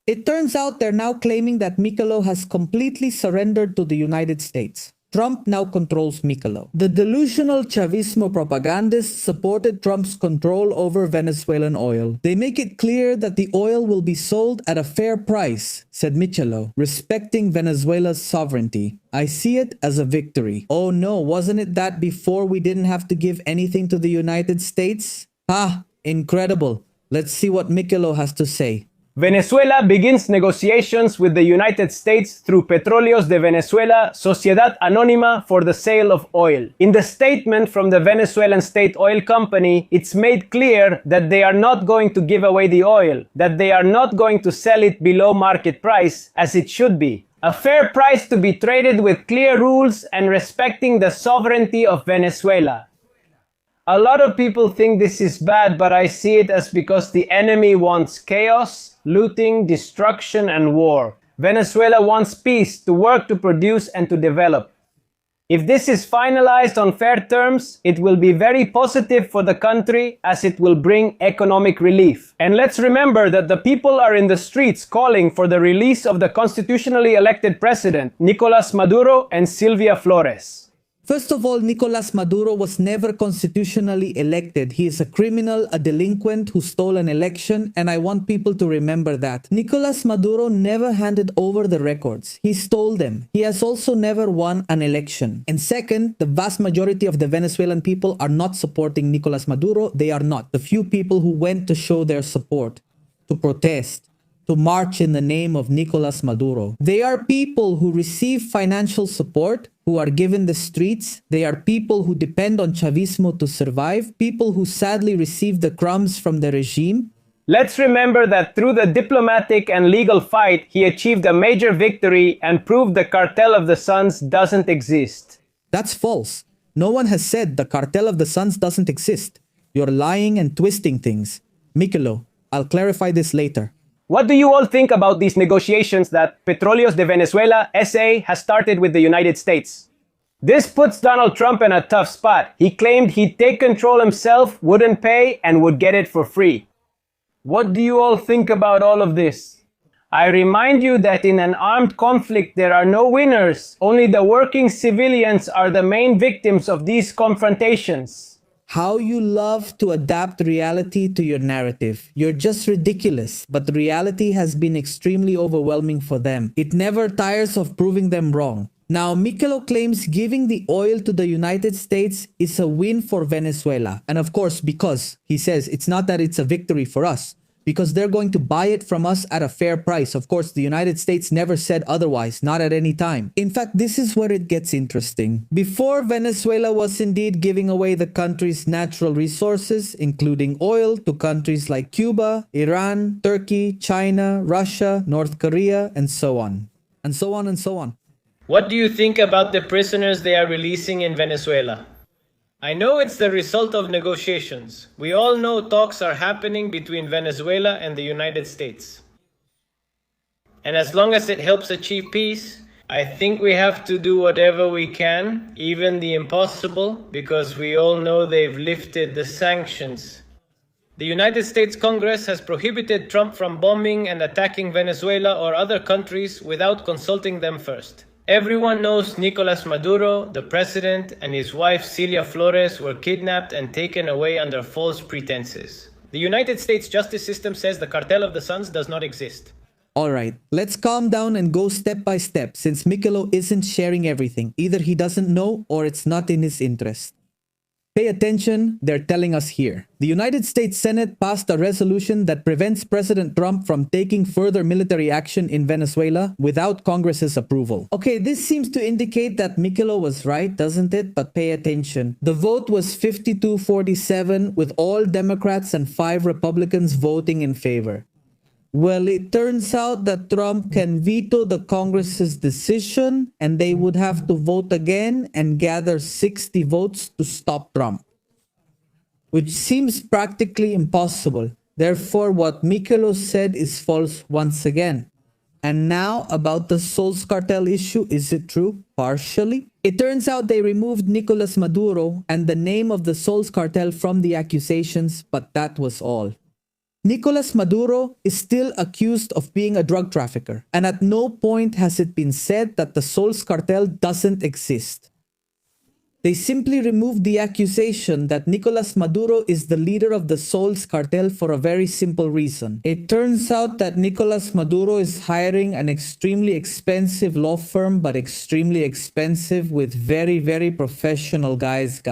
It turns out they're now claiming that Michel has completely surrendered to the United States. Trump now controls Michel. The delusional Chavismo propagandists supported Trump's control over Venezuelan oil. They make it clear that the oil will be sold at a fair price, said Michel, respecting Venezuela's sovereignty. I see it as a victory. Oh no, wasn't it that before we didn't have to give anything to the United States? Ah, incredible. Let's see what Michel has to say. Venezuela begins negotiations with the United States through Petróleos de Venezuela, Sociedad Anónima for the sale of oil. In the statement from the Venezuelan state oil company, it's made clear that they are not going to give away the oil, that they are not going to sell it below market price, as it should be. A fair price to be traded with clear rules and respecting the sovereignty of Venezuela. A lot of people think this is bad, but I see it as because the enemy wants chaos, looting, destruction, and war. Venezuela wants peace to work, to produce, and to develop. If this is finalized on fair terms, it will be very positive for the country as it will bring economic relief. And let's remember that the people are in the streets calling for the release of the constitutionally elected president, Nicolas Maduro and Silvia Flores. First of all, Nicolas Maduro was never constitutionally elected. He is a criminal, a delinquent who stole an election, and I want people to remember that. Nicolas Maduro never handed over the records. He stole them. He has also never won an election. And second, the vast majority of the Venezuelan people are not supporting Nicolas Maduro. They are not. The few people who went to show their support, to protest, to march in the name of Nicolas Maduro. They are people who receive financial support, who are given the streets. They are people who depend on Chavismo to survive, people who sadly receive the crumbs from the regime. Let's remember that through the diplomatic and legal fight, he achieved a major victory and proved the Cartel of the Suns doesn't exist. That's false. No one has said the Cartel of the Suns doesn't exist. You're lying and twisting things. Michel, I'll clarify this later. What do you all think about these negotiations that Petróleos de Venezuela SA has started with the United States? This puts Donald Trump in a tough spot. He claimed he'd take control himself, wouldn't pay, and would get it for free. What do you all think about all of this? I remind you that in an armed conflict there are no winners. Only the working civilians are the main victims of these confrontations. How you love to adapt reality to your narrative. You're just ridiculous, but reality has been extremely overwhelming for them. It never tires of proving them wrong. Now, Michel claims giving the oil to the United States is a win for Venezuela. And of course, because he says it's not that it's a victory for us, because they're going to buy it from us at a fair price. Of course, the United States never said otherwise, not at any time. In fact, this is where it gets interesting. Before, Venezuela was indeed giving away the country's natural resources, including oil, to countries like Cuba, Iran, Turkey, China, Russia, North Korea, and so on. And so on and so on. What do you think about the prisoners they are releasing in Venezuela? I know it's the result of negotiations. We all know talks are happening between Venezuela and the United States. And as long as it helps achieve peace, I think we have to do whatever we can, even the impossible, because we all know they've lifted the sanctions. The United States Congress has prohibited Trump from bombing and attacking Venezuela or other countries without consulting them first. Everyone knows Nicolas Maduro, the president, and his wife Celia Flores were kidnapped and taken away under false pretenses. The United States justice system says the Cartel of the Suns does not exist. Alright, let's calm down and go step by step since Michel isn't sharing everything. Either he doesn't know or it's not in his interest. Pay attention, they're telling us here. The United States Senate passed a resolution that prevents President Trump from taking further military action in Venezuela without Congress's approval. Okay, this seems to indicate that Michel was right, doesn't it? But pay attention. The vote was 52-47 with all Democrats and 5 Republicans voting in favor. Well, it turns out that Trump can veto the Congress's decision and they would have to vote again and gather 60 votes to stop Trump, which seems practically impossible. Therefore, what Michel said is false once again. And now about the Sols Cartel issue, is it true? Partially. It turns out they removed Nicolas Maduro and the name of the Sols Cartel from the accusations, but that was all. Nicolas Maduro is still accused of being a drug trafficker, and at no point has it been said that the Sols cartel doesn't exist. They simply removed the accusation that Nicolas Maduro is the leader of the Sols cartel for a very simple reason. It turns out that Nicolas Maduro is hiring an extremely expensive law firm, but extremely expensive, with very, very professional guys.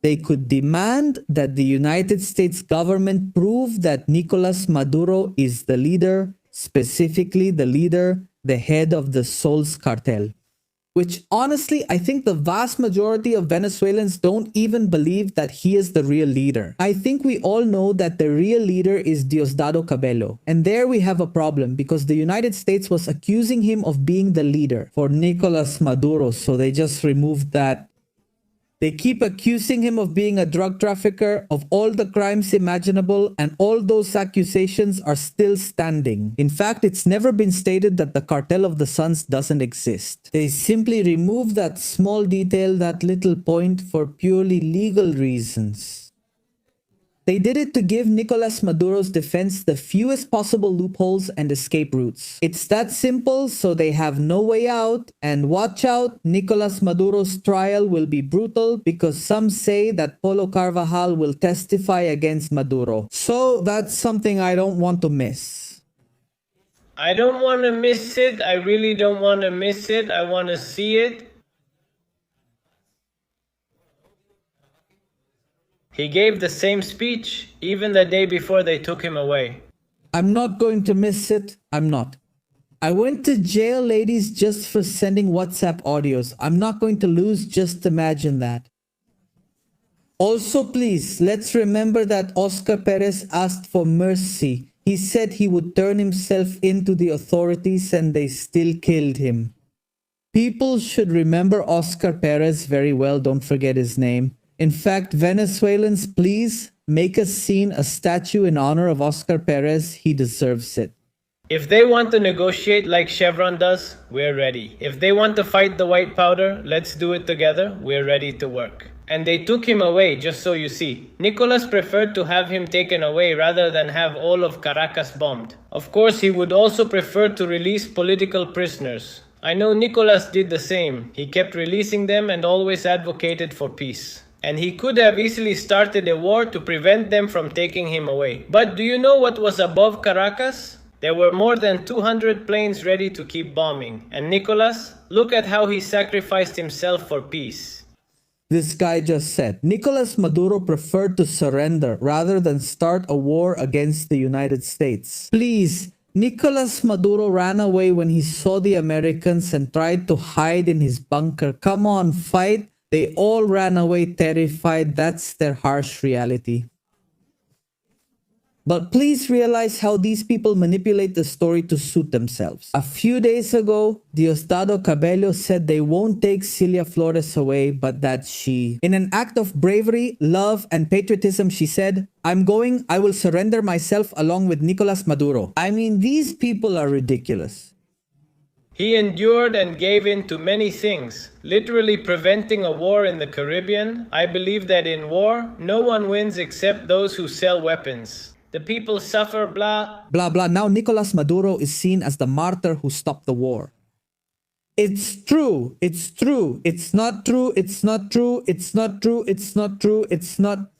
They could demand that the United States government prove that Nicolas Maduro is the leader, specifically the leader, the head of the Sols cartel. Which honestly, I think the vast majority of Venezuelans don't even believe that he is the real leader. I think we all know that the real leader is Diosdado Cabello. And there we have a problem because the United States was accusing him of being the leader for Nicolas Maduro, so they just removed that. They keep accusing him of being a drug trafficker, of all the crimes imaginable, and all those accusations are still standing. In fact, it's never been stated that the Cartel of the Suns doesn't exist. They simply remove that small detail, that little point, for purely legal reasons. They did it to give Nicolas Maduro's defense the fewest possible loopholes and escape routes. It's that simple, so they have no way out. And watch out, Nicolas Maduro's trial will be brutal because some say that Polo Carvajal will testify against Maduro. So that's something I don't want to miss. I don't want to miss it. I really don't want to miss it. I want to see it. He gave the same speech even the day before they took him away. I'm not going to miss it. I'm not. I went to jail, ladies, just for sending WhatsApp audios. I'm not going to lose, just imagine that. Also, please, let's remember that Oscar Perez asked for mercy. He said he would turn himself into the authorities and they still killed him. People should remember Oscar Perez very well. Don't forget his name. In fact, Venezuelans, please make a scene, a statue in honor of Oscar Perez. He deserves it. If they want to negotiate like Chevron does, we're ready. If they want to fight the white powder, let's do it together. We're ready to work. And they took him away, just so you see. Nicolas preferred to have him taken away rather than have all of Caracas bombed. Of course, he would also prefer to release political prisoners. I know Nicolas did the same. He kept releasing them and always advocated for peace. And he could have easily started a war to prevent them from taking him away. But do you know what was above Caracas? There were more than 200 planes ready to keep bombing. And Nicolas, look at how he sacrificed himself for peace. This guy just said, Nicolas Maduro preferred to surrender rather than start a war against the United States. Please, Nicolas Maduro ran away when he saw the Americans and tried to hide in his bunker. Come on, fight. They all ran away terrified. That's their harsh reality. But please realize how these people manipulate the story to suit themselves. A few days ago, Diosdado Cabello said they won't take Cilia Flores away, but that she, in an act of bravery, love, and patriotism, she said, I will surrender myself along with Nicolas Maduro. I mean, these people are ridiculous. He endured and gave in to many things, literally preventing a war in the Caribbean. I believe that in war, no one wins except those who sell weapons. The people suffer, blah. Blah, blah. Now Nicolas Maduro is seen as the martyr who stopped the war. It's true. It's true. It's not true. It's not true. It's not true. It's not true. It's not.